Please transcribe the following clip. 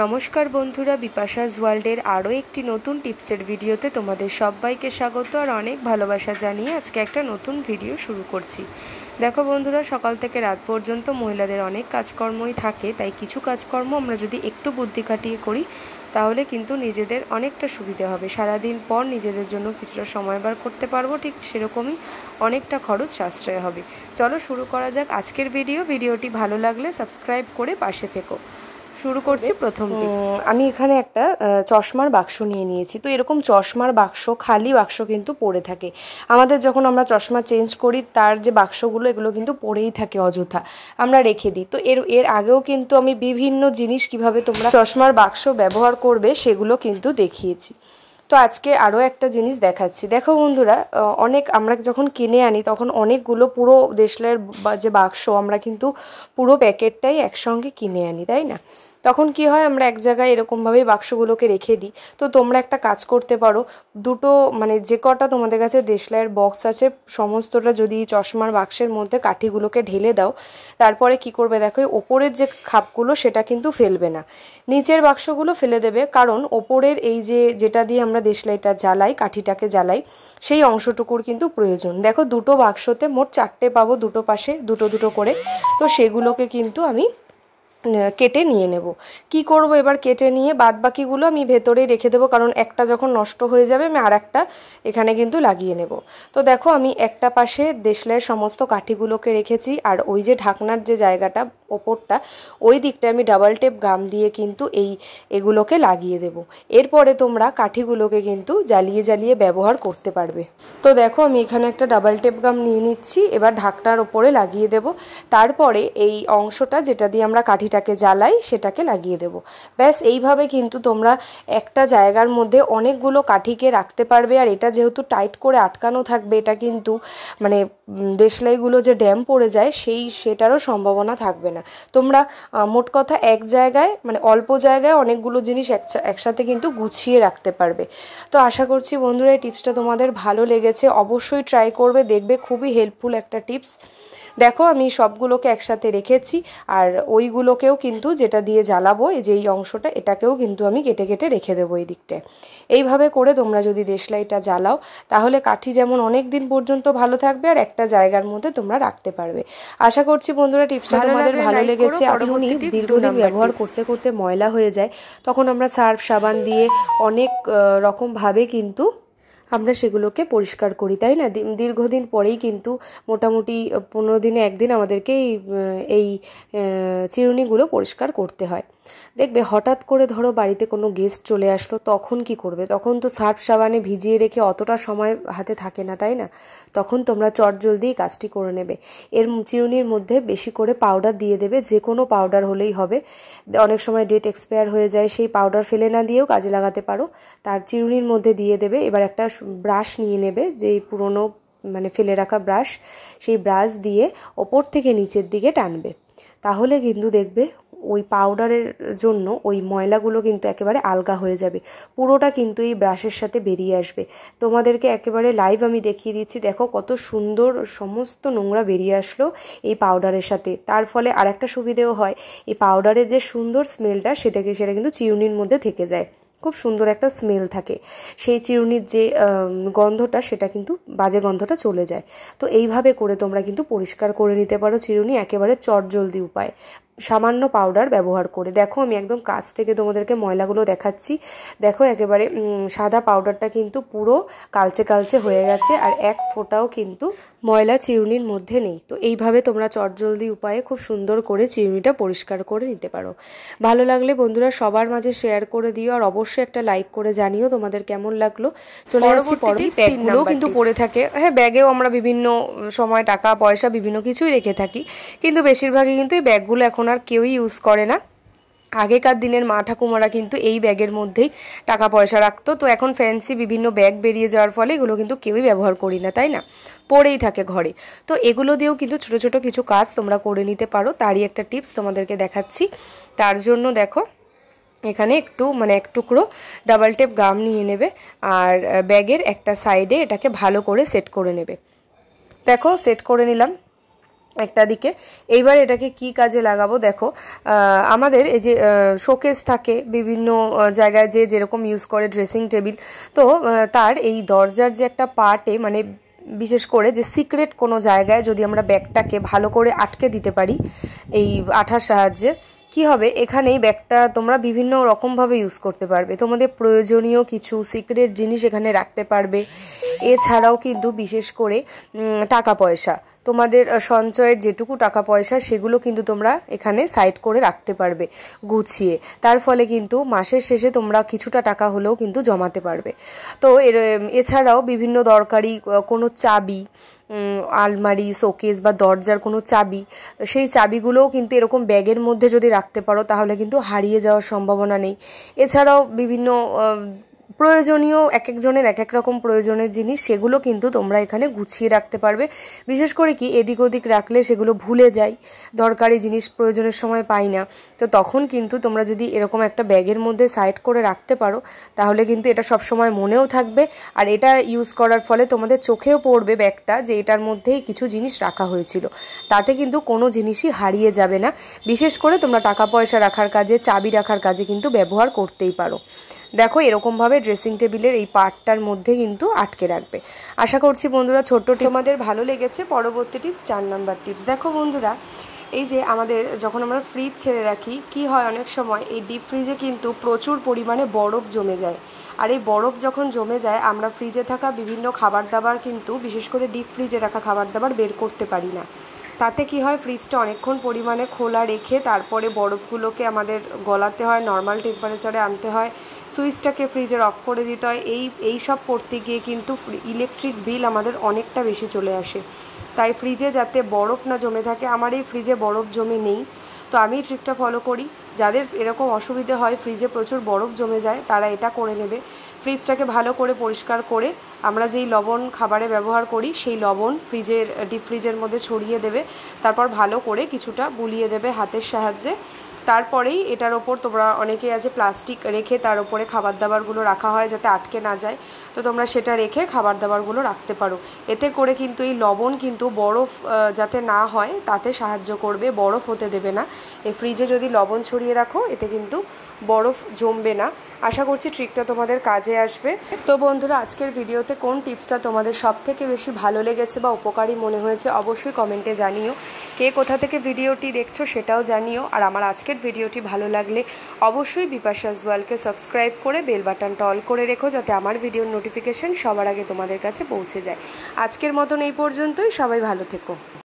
নমস্কার বন্ধুরা, বিপাশাস ওয়ার্ল্ডের আরও একটি নতুন টিপসের ভিডিওতে তোমাদের সবাইকে স্বাগত আর অনেক ভালোবাসা জানিয়ে আজকে একটা নতুন ভিডিও শুরু করছি। দেখো বন্ধুরা, সকাল থেকে রাত পর্যন্ত মহিলাদের অনেক কাজকর্মই থাকে, তাই কিছু কাজকর্ম আমরা যদি একটু বুদ্ধি খাটিয়ে করি তাহলে কিন্তু নিজেদের অনেকটা সুবিধা হবে। সারাদিন পর নিজেদের জন্য কিছুটা সময় বার করতে পারবো, ঠিক সেরকমই অনেকটা খরচ সাশ্রয় হবে। চলো শুরু করা যাক আজকের ভিডিওটি ভালো লাগলে সাবস্ক্রাইব করে পাশে থেকো। শুরু করছি প্রথম টিপস। আমি এখানে একটা চশমার বাক্স নিয়ে নিয়েছি। তো এরকম চশমার বাক্স, খালি বাক্স কিন্তু পড়ে থাকে আমাদের। যখন আমরা চশমা চেঞ্জ করি তার যে বাক্সগুলো, এগুলো কিন্তু পড়েই থাকে, অযথা আমরা রেখে দিই। তো এর আগেও কিন্তু আমি বিভিন্ন জিনিস কিভাবে তোমরা চশমার বাক্স ব্যবহার করবে সেগুলো কিন্তু দেখিয়েছি। তো আজকে আরও একটা জিনিস দেখাচ্ছি। দেখো বন্ধুরা, আমরা যখন কিনে আনি তখন অনেকগুলো পুরো দেশলাইয়ের যে বাক্স, আমরা কিন্তু পুরো প্যাকেটটাই একসঙ্গে কিনে আনি, তাই না? তখন কি হয়, আমরা এক জায়গায় এরকমভাবেই বাক্সগুলোকে রেখে দিই। তো তোমরা একটা কাজ করতে পারো, দুটো যে কটা তোমাদের কাছে দেশলাইয়ের বক্স আছে সমস্তটা যদি চশমার বাক্সের মধ্যে কাঠিগুলোকে ঢেলে দাও, তারপরে কি করবে দেখো, ওপরের যে খাপগুলো সেটা কিন্তু ফেলবে না, নিচের বাক্সগুলো ফেলে দেবে। কারণ ওপরের এই যেটা দিয়ে আমরা দেশলাইটা জ্বালাই, কাঠিটাকে জ্বালাই, সেই অংশটুকুর কিন্তু প্রয়োজন। দেখো দুটো বাক্সতে মোট 4টে পাবো, দুটো পাশে দুটো করে। তো সেগুলোকে কিন্তু আমি কেটে নিয়ে নেব। কি করব এবার, কেটে নিয়ে বাদ বাকিগুলো আমি ভেতরেই রেখে দেবো, কারণ একটা যখন নষ্ট হয়ে যাবে আমি আর একটা এখানে কিন্তু লাগিয়ে নেব। তো দেখো আমি একটা পাশে দেশলাইয়ের সমস্ত কাঠিগুলোকে রেখেছি, আর ওই যে ঢাকনার যে জায়গাটা ওপরটা, ওই দিকটা আমি ডাবল টেপ গাম দিয়ে কিন্তু এগুলোকে লাগিয়ে দেব। এরপরে তোমরা কাঠিগুলোকে কিন্তু জ্বালিয়ে জ্বালিয়ে ব্যবহার করতে পারবে। তো দেখো আমি এখানে একটা ডাবল টেপ গাম নিয়ে নিচ্ছি, এবার ঢাকনার ওপরে লাগিয়ে দেব। তারপরে এই অংশটা যেটা দিয়ে আমরা কাঠিটাকে জ্বালাই সেটাকে লাগিয়ে দেব। ব্যাস, এইভাবে কিন্তু তোমরা একটা জায়গার মধ্যে অনেকগুলো কাঠিকে রাখতে পারবে। আর এটা যেহেতু টাইট করে আটকানো থাকবে, এটা কিন্তু দেশলাইগুলো যে ড্যাম পড়ে যায় সেটারও সম্ভাবনা থাকবে না। তোমরা মোট কথা এক জায়গায় অল্প জায়গায় অনেকগুলো জিনিস একসাথে কিন্তু গুছিয়ে রাখতে পারবে। তো আশা করছি বন্ধুরা এই টিপসটা তোমাদের ভালো লেগেছে, অবশ্যই ট্রাই করবে, দেখবে খুবই হেল্পফুল একটা টিপস। দেখো আমি সবগুলোকে একসাথে রেখেছি, আর ওইগুলোকেও কিন্তু যেটা দিয়ে জ্বালাবো, এই অংশটা, এটাকেও কিন্তু আমি কেটে কেটে রেখে দেবো এই দিকটায়। এইভাবে করে তোমরা যদি দেশলাইটা জ্বালাও তাহলে কাঠি যেমন অনেক দিন পর্যন্ত ভালো থাকবে, আর একটা জায়গার মধ্যে তোমরা রাখতে পারবে। আশা করছি বন্ধুরা টিপসটা তোমাদের ভালো লেগেছে। আপনি দীর্ঘদিন ব্যবহার করতে করতে ময়লা হয়ে যায়, তখন আমরা সার্ফ সাবান দিয়ে অনেক রকমভাবে কিন্তু আমরা সেগুলোকে পরিষ্কার করি, তাই না? দীর্ঘদিন পরেই কিন্তু মোটামুটি 15 দিনে একদিন আমাদেরকে এই চিরুনিগুলো পরিষ্কার করতে হয়। দেখবে হঠাৎ করে ধরো বাড়িতে কোনো গেস্ট চলে আসলো, তখন কি করবে? তখন তো সার্ফ সাবানে ভিজিয়ে রেখে অতটা সময় হাতে থাকে না, তাই না? তখন তোমরা চটজলদি কাজটি করে নেবে। এর চিরুনির মধ্যে বেশি করে পাউডার দিয়ে দেবে, যে কোনো পাউডার হলেই হবে। অনেক সময় ডেট এক্সপায়ার হয়ে যায়, সেই পাউডার ফেলে না দিয়েও কাজে লাগাতে পারো। তার চিরুনির মধ্যে দিয়ে দেবে। এবার একটা ব্রাশ নিয়ে নেবে, যেই পুরনো ফেলে রাখা ব্রাশ, সেই ব্রাশ দিয়ে ওপর থেকে নিচের দিকে টানবে। তাহলে কিন্তু দেখবে ওই পাউডারের জন্য ওই ময়লাগুলো কিন্তু একেবারে আলগা হয়ে যাবে, পুরোটা কিন্তু এই ব্রাশের সাথে বেরিয়ে আসবে। তোমাদেরকে একেবারে লাইভ আমি দেখিয়ে দিচ্ছি, দেখো কত সুন্দর সমস্ত নোংরা বেরিয়ে আসলো এই পাউডারের সাথে। তার ফলে আরেকটা সুবিধেও হয়, এই পাউডারের যে সুন্দর স্মেলটা সেটা কিন্তু চিরুনির মধ্যে থেকে যায়, খুব সুন্দর একটা স্মেল থাকে। সেই চিরুনির যে গন্ধটা, সেটা কিন্তু বাজে গন্ধটা চলে যায়। তো এইভাবে করে তোমরা কিন্তু পরিষ্কার করে নিতে পারো চিরুনি, একেবারে চটজলদি উপায়, সামান্য পাউডার ব্যবহার করে। দেখো আমি একদম কাছ থেকে তোমাদেরকে ময়লাগুলো দেখাচ্ছি। দেখো একেবারে সাদা পাউডারটা কিন্তু পুরো কালচে কালচে হয়ে গেছে, আর এক ফোঁটাও কিন্তু ময়লা চিরুনির মধ্যে নেই। তো এইভাবে তোমরা চটজলদি উপায়ে খুব সুন্দর করে চিরুনিটা পরিষ্কার করে নিতে পারো। ভালো লাগলে বন্ধুরা সবার মাঝে শেয়ার করে দিও, আর অবশ্যই একটা লাইক করে জানিও তোমাদের কেমন লাগলো। চলে যাচ্ছি পরের ব্যাগগুলো কিন্তু পড়ে থাকে। হ্যাঁ, ব্যাগেও আমরা বিভিন্ন সময় টাকা পয়সা বিভিন্ন কিছুই রেখে থাকি, কিন্তু বেশিরভাগই কিন্তু এই ব্যাগগুলো এখন আর কেউই ইউজ করে না। আগেকার দিনের মা ঠাকুমারা কিন্তু এই ব্যাগের মধ্যেই টাকা পয়সা রাখতো। তো এখন ফ্যান্সি বিভিন্ন ব্যাগ বেরিয়ে যাওয়ার ফলে এগুলো কিন্তু কেউই ব্যবহার করি না, তাই না? পড়েই থাকে ঘরে। তো এগুলো দিয়েও কিন্তু ছোট ছোট কিছু কাজ তোমরা করে নিতে পারো, তারই একটা টিপস তোমাদেরকে দেখাচ্ছি। তার জন্য দেখো এখানে এক টুকরো ডাবল টেপ গাম নিয়ে নেবে, আর ব্যাগের একটা সাইডে এটাকে ভালো করে সেট করে নেবে। দেখো সেট করে নিলাম। একটা দিকে। এইবার এটাকে কি কাজে লাগাবো দেখো, আমাদের এই যে শোকেস থাকে বিভিন্ন জায়গায় যে যেরকম ইউজ করে ড্রেসিং টেবিল, তো তার এই দরজার যে একটা পার্টে মানে বিশেষ করে যে সিক্রেট কোনো জায়গায় যদি আমরা ব্যাগটাকে ভালো করে আটকে দিতে পারি এই আঠার সাহায্যে, কি হবে এখানেই ব্যাগটা তোমরা বিভিন্ন রকমভাবে ইউজ করতে পারবে, তোমাদের প্রয়োজনীয় কিছু সিক্রেট জিনিস এখানে রাখতে পারবে। এছাড়াও কিন্তু বিশেষ করে টাকা পয়সা, তোমাদের সঞ্চয়ের যেটুকু টাকা পয়সা সেগুলো কিন্তু তোমরা এখানে সাইড করে রাখতে পারবে গুছিয়ে, তার ফলে কিন্তু মাসের শেষে তোমরা কিছুটা টাকা হলেও কিন্তু জমাতে পারবে। তো এছাড়াও বিভিন্ন দরকারি কোনো চাবি, আলমারি, শোকেস বা দরজার কোনো চাবি, সেই চাবিগুলোও কিন্তু এরকম ব্যাগের মধ্যে যদি রাখতে পারো তাহলে কিন্তু হারিয়ে যাওয়ার সম্ভাবনা নেই। এছাড়াও বিভিন্ন প্রয়োজনীয় এক একজনের এক এক রকম প্রয়োজনের জিনিস, সেগুলো কিন্তু তোমরা এখানে গুছিয়ে রাখতে পারবে। বিশেষ করে কি এদিক ওদিক রাখলে সেগুলো ভুলে যাই, দরকারি জিনিস প্রয়োজনের সময় পাই না, তো তখন কিন্তু তোমরা যদি এরকম একটা ব্যাগের মধ্যে সাইড করে রাখতে পারো তাহলে কিন্তু এটা সব সময় মনেও থাকবে, আর এটা ইউজ করার ফলে তোমাদের চোখেও পড়বে ব্যাগটা যে এটার মধ্যেই কিছু জিনিস রাখা হয়েছিল, তাতে কিন্তু কোনো জিনিসই হারিয়ে যাবে না। বিশেষ করে তোমরা টাকা পয়সা রাখার কাজে, চাবি রাখার কাজে কিন্তু ব্যবহার করতেই পারো। দেখো এরকমভাবে ড্রেসিং টেবিলের এই পার্টটার মধ্যে কিন্তু আটকে রাখবে। আশা করছি বন্ধুরা ছোট্ট তোমাদের ভালো লেগেছে। পরবর্তী টিপস 4 নাম্বার টিপস। দেখো বন্ধুরা, এই যে আমাদের যখন আমরা ফ্রিজ ছেড়ে রাখি কি হয়, অনেক সময় এই ডিপ ফ্রিজে কিন্তু প্রচুর পরিমাণে বরফ জমে যায়, আর এই বরফ যখন জমে যায় আমরা ফ্রিজে থাকা বিভিন্ন খাবার দাবার কিন্তু বিশেষ করে ডিপ ফ্রিজে রাখা খাবার দাবার বের করতে পারি না। তাতে কি হয়, ফ্রিজটা অনেকক্ষণ পরিমাণে খোলা রেখে তারপরে বরফগুলোকে আমাদের গলাতে হয়, নর্মাল টেম্পারেচারে আনতে হয়, সুইচটাকে ফ্রিজের অফ করে দিতে হয়। এই সব করতে গিয়ে কিন্তু ইলেকট্রিক বিল আমাদের অনেকটা বেশি চলে আসে। তাই ফ্রিজে যাতে বরফ না জমে থাকে, আমার এই ফ্রিজে বরফ জমে নেই, তো আমি ট্রিকটা ফলো করি। যাদের এরকম অসুবিধে হয় ফ্রিজে প্রচুর বরফ জমে যায় তারা এটা করে নেবে, ফ্রিজটাকে ভালো করে পরিষ্কার করে আমরা যেই লবণ খাবারে ব্যবহার করি সেই লবণ ডিপ ফ্রিজের মধ্যে ছড়িয়ে দেবে, তারপর ভালো করে কিছুটা বুলিয়ে দেবে হাতের সাহায্যে। তারপরেই এটার ওপর তোমরা অনেকেই আছে প্লাস্টিক রেখে তার উপরে খাবার দাবারগুলো রাখা হয় যাতে আটকে না যায়, তো তোমরা সেটা রেখে খাবার দাবারগুলো রাখতে পারো। এতে করে কিন্তু এই লবণ কিন্তু বরফ যাতে না হয় তাতে সাহায্য করবে, বরফ হতে দেবে না। এই ফ্রিজে যদি লবণ ছড়িয়ে রাখো এতে কিন্তু বরফ জমবে না। আশা করছি ট্রিকটা তোমাদের কাজে আসবে। তো বন্ধুরা, আজকের ভিডিওতে কোন টিপসটা তোমাদের সবথেকে বেশি ভালো লেগেছে বা উপকারী মনে হয়েছে অবশ্যই কমেন্টে জানিও। কে কোথা থেকে ভিডিওটি দেখছো সেটাও জানিও। আর আমার আজকের ভিডিওটি ভালো লাগলে অবশ্যই বিপাশাস ওয়ার্ল্ডকে সাবস্ক্রাইব করে বেল বাটনটা অল করে রেখো যাতে আমার ভিডিওর নোটিফিকেশন সবার আগে তোমাদের কাছে পৌঁছে যায়। আজকের মতন এই পর্যন্তই, সবাই ভালো থেকো।